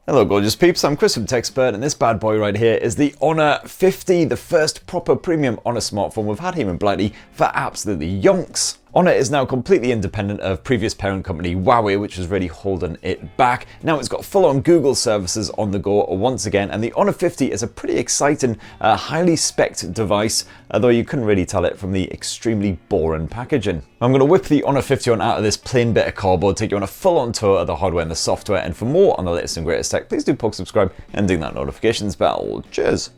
Hello gorgeous peeps, I'm Chris from TechSpert, and this bad boy right here is the Honor 50, the first proper premium Honor smartphone we've had here in Blighty for absolutely yonks. Honor is now completely independent of previous parent company Huawei, which was really holding it back. Now it's got full-on Google services on the go once again, and the Honor 50 is a pretty exciting, highly spec'd device, although you couldn't really tell it from the extremely boring packaging. I'm going to whip the Honor 50 on out of this plain bit of cardboard, take you on a full-on tour of the hardware and the software, and for more on the latest and greatest tech, please do subscribe and ding that notifications bell. Cheers!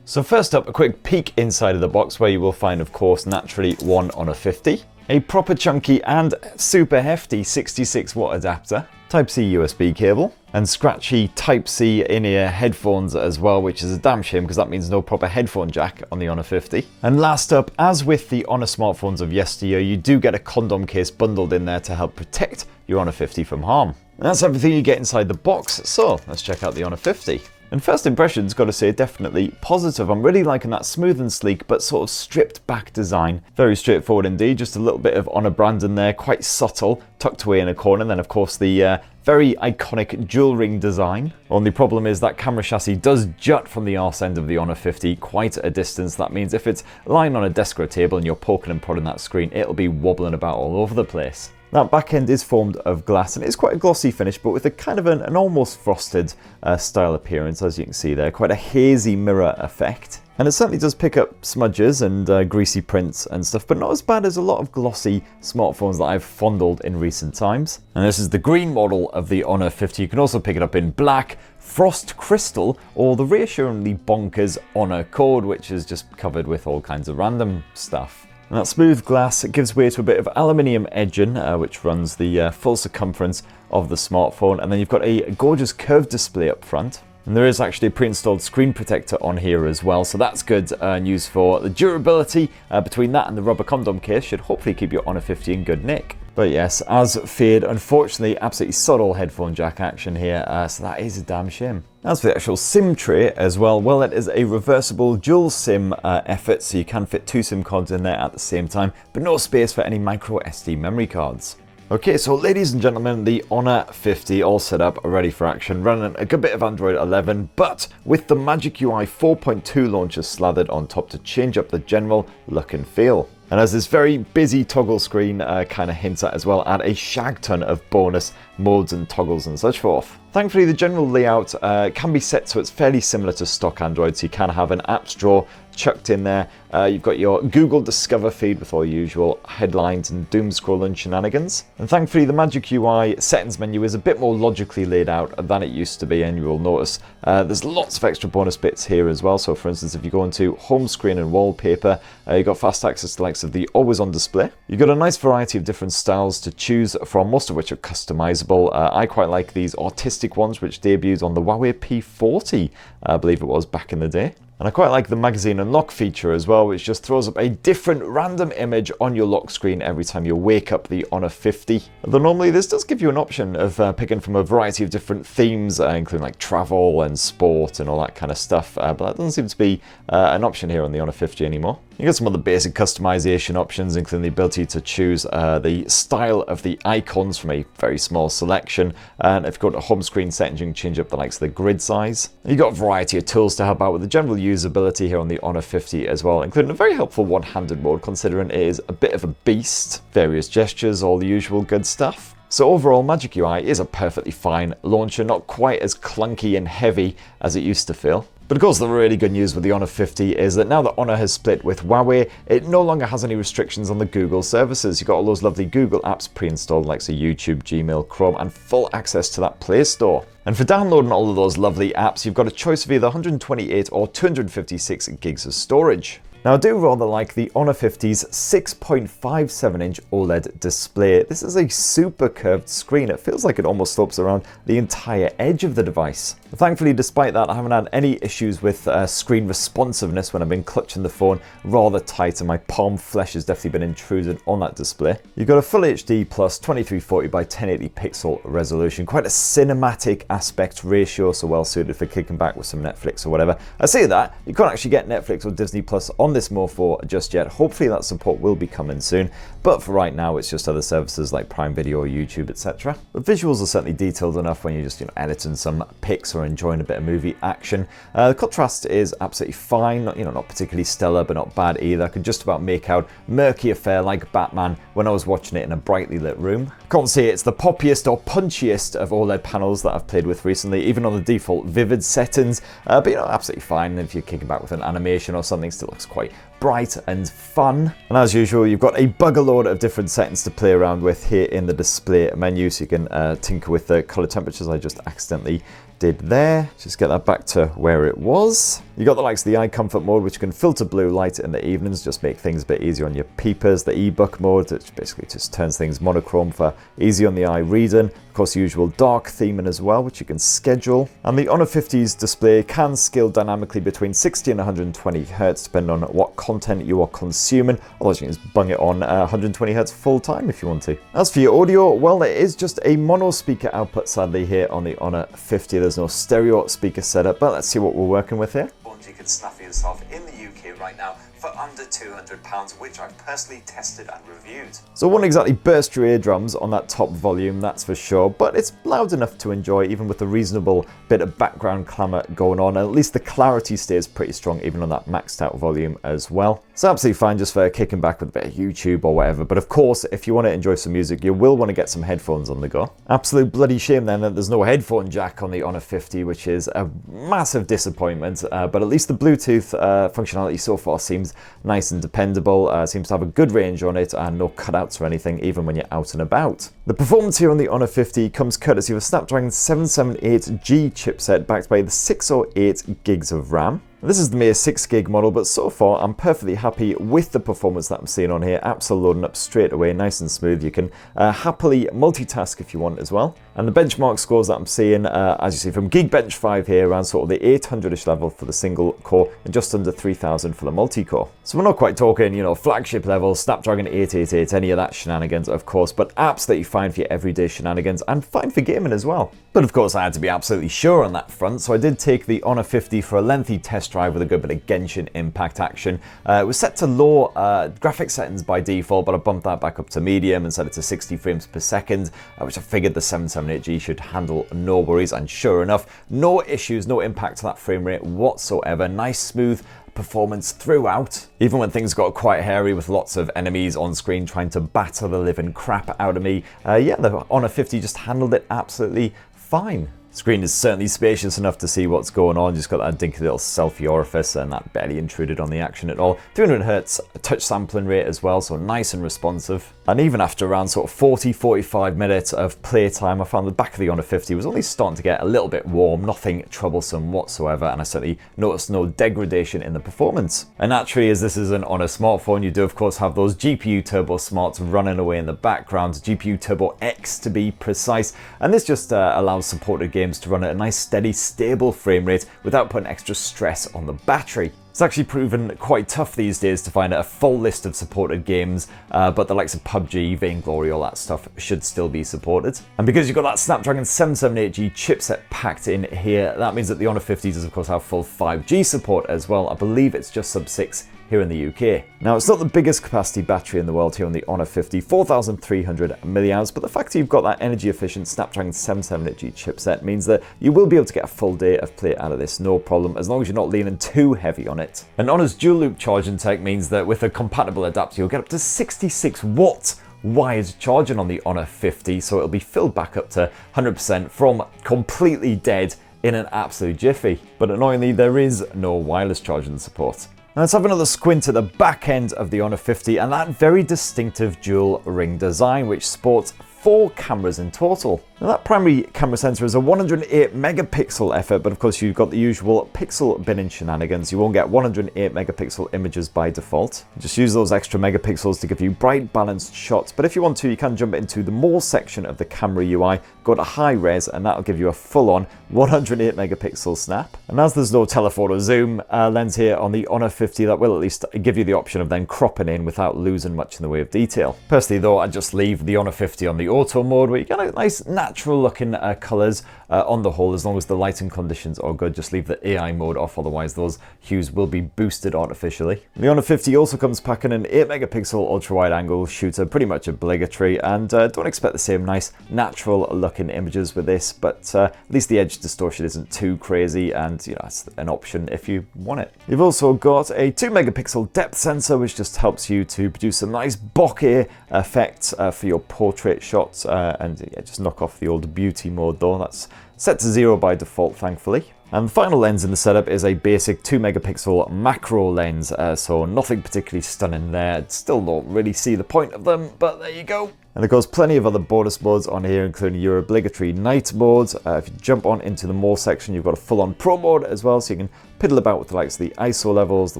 So first up, a quick peek inside of the box, where you will find, of course, naturally one Honor 50. A proper chunky and super hefty 66-watt adapter, Type-C USB cable, and scratchy Type-C in-ear headphones as well, which is a damn shame because that means no proper headphone jack on the Honor 50. And last up, as with the Honor smartphones of yesteryear, you do get a condom case bundled in there to help protect your Honor 50 from harm. And that's everything you get inside the box, so let's check out the Honor 50. And first impressions, gotta say, definitely positive. I'm really liking that smooth and sleek, but sort of stripped back design. Very straightforward indeed, just a little bit of Honor branding there, quite subtle, tucked away in a corner. And then of course the very iconic dual ring design. Only problem is that camera chassis does jut from the arse end of the Honor 50 quite a distance. That means if it's lying on a desk or a table and you're poking and prodding that screen, it'll be wobbling about all over the place. That back end is formed of glass, and it's quite a glossy finish, but with a kind of an almost frosted style appearance, as you can see there. Quite a hazy mirror effect. And it certainly does pick up smudges and greasy prints and stuff, but not as bad as a lot of glossy smartphones that I've fondled in recent times. And this is the green model of the Honor 50. You can also pick it up in black, frost crystal, or the reassuringly bonkers Honor code, which is just covered with all kinds of random stuff. And that smooth glass gives way to a bit of aluminium edging, which runs the full circumference of the smartphone. And then you've got a gorgeous curved display up front. And there is actually a pre-installed screen protector on here as well, so that's good news for the durability. Between that and the rubber condom case should hopefully keep your Honor 50 in good nick. But yes, as feared, unfortunately, absolutely subtle headphone jack action here, so that is a damn shame. As for the actual SIM tray as well, it is a reversible dual SIM effort, so you can fit 2 SIM cards in there at the same time, but no space for any micro SD memory cards. Okay, so ladies and gentlemen, the Honor 50 all set up, ready for action, running a good bit of Android 11, but with the MagicUI 4.2 launcher slathered on top to change up the general look and feel. And as this very busy toggle screen kind of hints at as well, add a shag ton of bonus modes and toggles and such forth. Thankfully, the general layout can be set so it's fairly similar to stock Android, so you can have an apps drawer chucked in there. You've got your Google Discover feed with all your usual headlines and doom scrolling shenanigans. And thankfully, the MagicUI settings menu is a bit more logically laid out than it used to be, and you will notice there's lots of extra bonus bits here as well. So for instance, if you go into home screen and wallpaper, you've got fast access to the likes of the always on display. You've got a nice variety of different styles to choose from, most of which are customizable. I quite like these artistic ones, which debuted on the Huawei P40, I believe it was, back in the day. And I quite like the magazine unlock feature as well, which just throws up a different random image on your lock screen every time you wake up the Honor 50. Although normally this does give you an option of picking from a variety of different themes, including like travel and sport and all that kind of stuff, but that doesn't seem to be an option here on the Honor 50 anymore. You get some other basic customization options, including the ability to choose the style of the icons from a very small selection. And if you go to home screen settings, you can change up the likes of the grid size. You've got a variety of tools to help out with the general usability here on the Honor 50 as well, including a very helpful one-handed mode, considering it is a bit of a beast. Various gestures, all the usual good stuff. So overall, MagicUI is a perfectly fine launcher, not quite as clunky and heavy as it used to feel. But of course, the really good news with the Honor 50 is that now that Honor has split with Huawei, it no longer has any restrictions on the Google services. You've got all those lovely Google apps pre-installed, like say YouTube, Gmail, Chrome, and full access to that Play Store. And for downloading all of those lovely apps, you've got a choice of either 128 or 256 gigs of storage. Now I do rather like the Honor 50's 6.57-inch OLED display. This is a super curved screen. It feels like it almost slopes around the entire edge of the device. Thankfully, despite that, I haven't had any issues with screen responsiveness when I've been clutching the phone rather tight, and my palm flesh has definitely been intruded on that display. You've got a Full HD plus 2340 by 1080 pixel resolution, quite a cinematic aspect ratio, so well suited for kicking back with some Netflix or whatever. I say that, you can't actually get Netflix or Disney Plus on on this Morpho just yet. Hopefully that support will be coming soon, but for right now it's just other services like Prime Video or YouTube, etc. The visuals are certainly detailed enough when you're just editing some pics or enjoying a bit of movie action. The contrast is absolutely fine, not particularly stellar, but not bad either. I could just about make out murky affair like Batman when I was watching it in a brightly lit room. Can't say it's the poppiest or punchiest of OLED panels that I've played with recently, even on the default vivid settings, but absolutely fine. If you're kicking back with an animation or something, still looks quite bright and fun. And as usual, you've got a bugger load of different settings to play around with here in the display menu, so you can tinker with the color temperatures I just accidentally did there. Just get that back to where it was. You got the likes of the eye comfort mode, which can filter blue light in the evenings, just make things a bit easier on your peepers. The ebook mode, which basically just turns things monochrome for easy on the eye reading. Of course, the usual dark theming as well, which you can schedule. And the Honor 50's display can scale dynamically between 60 and 120 Hz, depending on what content you are consuming. Otherwise, you can just bung it on 120 Hz full time if you want to. As for your audio, well, it is just a mono speaker output, sadly, here on the Honor 50. There's no stereo speaker setup, but let's see what we're working with here. You can snaffle yourself in the UK right now for under £200, which I've personally tested and reviewed. So it won't exactly burst your eardrums on that top volume, that's for sure, but it's loud enough to enjoy even with a reasonable bit of background clamour going on, and at least the clarity stays pretty strong even on that maxed out volume as well. So absolutely fine just for kicking back with a bit of YouTube or whatever, but of course if you want to enjoy some music you will want to get some headphones on the go. Absolute bloody shame then that there's no headphone jack on the Honor 50, which is a massive disappointment, but at least the Bluetooth functionality so far seems nice and dependable, seems to have a good range on it and no cutouts or anything even when you're out and about. The performance here on the Honor 50 comes courtesy of a Snapdragon 778G chipset backed by the 608 gigs of RAM. This is the mere 6 gig model, but so far I'm perfectly happy with the performance that I'm seeing on here. Apps are loading up straight away, nice and smooth. You can happily multitask if you want as well. And the benchmark scores that I'm seeing, as you see from Geekbench 5 here, around sort of the 800-ish level for the single core and just under 3000 for the multi-core. So we're not quite talking, flagship level, Snapdragon 888, any of that shenanigans, of course, but absolutely fine for your everyday shenanigans and fine for gaming as well. But of course I had to be absolutely sure on that front, so I did take the Honor 50 for a lengthy test drive with a good bit of Genshin Impact action. It was set to low graphics settings by default, but I bumped that back up to medium and set it to 60 frames per second, which I figured the 778G should handle no worries, and sure enough, no issues, no impact to that frame rate whatsoever. Nice smooth performance throughout, even when things got quite hairy with lots of enemies on screen trying to batter the living crap out of me. Yeah, the Honor 50 just handled it absolutely fine. Screen is certainly spacious enough to see what's going on. Just got that dinky little selfie orifice and that barely intruded on the action at all. 300 Hz touch sampling rate as well, so nice and responsive. And even after around sort of 40-45 minutes of playtime, I found the back of the Honor 50 was only starting to get a little bit warm, nothing troublesome whatsoever, and I certainly noticed no degradation in the performance. And naturally, as this is an Honor smartphone, you do of course have those GPU Turbo Smarts running away in the background, GPU Turbo X to be precise, and this just allows supported games to run at a nice steady stable frame rate without putting extra stress on the battery. It's actually proven quite tough these days to find a full list of supported games, but the likes of PubG, Vainglory, all that stuff should still be supported. And because you've got that Snapdragon 778G chipset packed in here, that means that the Honor 50 does of course have full 5G support as well. I believe it's just sub 6 here in the UK. Now, it's not the biggest capacity battery in the world here on the Honor 50, 4,300 milliamps, but the fact that you've got that energy efficient Snapdragon 778G chipset means that you will be able to get a full day of play out of this, no problem, as long as you're not leaning too heavy on it. And Honor's dual loop charging tech means that with a compatible adapter, you'll get up to 66 watts wired charging on the Honor 50, so it'll be filled back up to 100% from completely dead in an absolute jiffy. But annoyingly, there is no wireless charging support. Now let's have another squint at the back end of the Honor 50 and that very distinctive dual ring design, which sports 4 cameras in total. Now that primary camera sensor is a 108 megapixel effort, but of course you've got the usual pixel binning shenanigans. You won't get 108 megapixel images by default. Just use those extra megapixels to give you bright balanced shots, but if you want to, you can jump into the more section of the camera UI, go to high res, and that'll give you a full-on 108 megapixel snap. And as there's no telephoto zoom lens here on the Honor 50, that will at least give you the option of then cropping in without losing much in the way of detail. Personally though, I just leave the Honor 50 on the auto mode, where you get a nice natural natural looking colours on the whole, as long as the lighting conditions are good. Just leave the AI mode off, otherwise those hues will be boosted artificially. The Honor 50 also comes packing an 8 megapixel ultra wide angle shooter, pretty much obligatory, and don't expect the same nice natural looking images with this, but at least the edge distortion isn't too crazy, and you know, it's an option if you want it. You've also got a 2 megapixel depth sensor, which just helps you to produce some nice bokeh effects for your portrait shots, and yeah, just knock off the old beauty mode though. That's set to 0 by default, thankfully. And the final lens in the setup is a basic 2 megapixel macro lens, so nothing particularly stunning there. Still don't really see the point of them, but there you go. And of course, plenty of other bonus modes on here, including your obligatory night mode. If you jump on into the more section, you've got a full-on pro mode as well, so you can piddle about with the likes of the ISO levels, the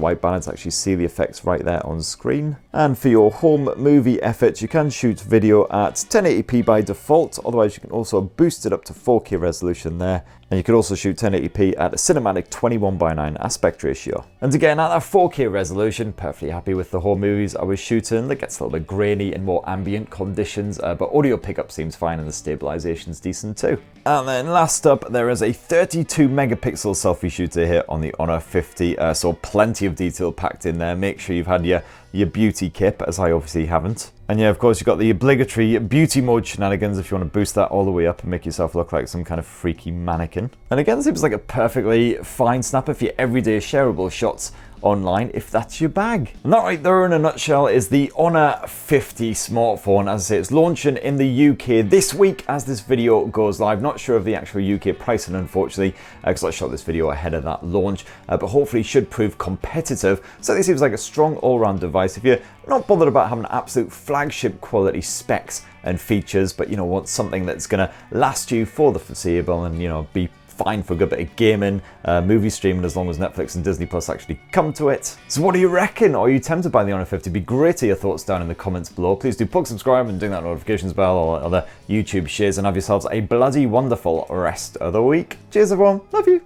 white balance, actually see the effects right there on screen. And for your home movie efforts, you can shoot video at 1080p by default, otherwise you can also boost it up to 4K resolution there. And you can also shoot 1080p at a cinematic 21:9 aspect ratio. And again, at that 4K resolution, perfectly happy with the home movies I was shooting. That gets a little bit grainy in more ambient conditions, but audio pickup seems fine and the stabilization's decent too. And then last up, there is a 32 megapixel selfie shooter here on the Honor 50, so plenty of detail packed in there. Make sure you've had your beauty kit, as I obviously haven't. And yeah, of course, you've got the obligatory beauty mode shenanigans if you want to boost that all the way up and make yourself look like some kind of freaky mannequin. And again, it seems like a perfectly fine snapper for your everyday shareable shots online, if that's your bag. And that right there in a nutshell is the Honor 50 smartphone. As I say, it's launching in the UK this week as this video goes live. Not sure of the actual UK pricing, unfortunately, because I shot this video ahead of that launch, but hopefully should prove competitive. So this seems like a strong all-round device. If you're not bothered about having absolute flagship quality specs and features, but you know, want something that's gonna last you for the foreseeable and, you know, be fine for a good bit of gaming, movie streaming, as long as Netflix and Disney Plus actually come to it. So what do you reckon? Are you tempted by the Honor 50? Be great to hear your thoughts down in the comments below. Please do plug subscribe and ding that notifications bell or other YouTube shares, and have yourselves a bloody wonderful rest of the week. Cheers everyone, love you.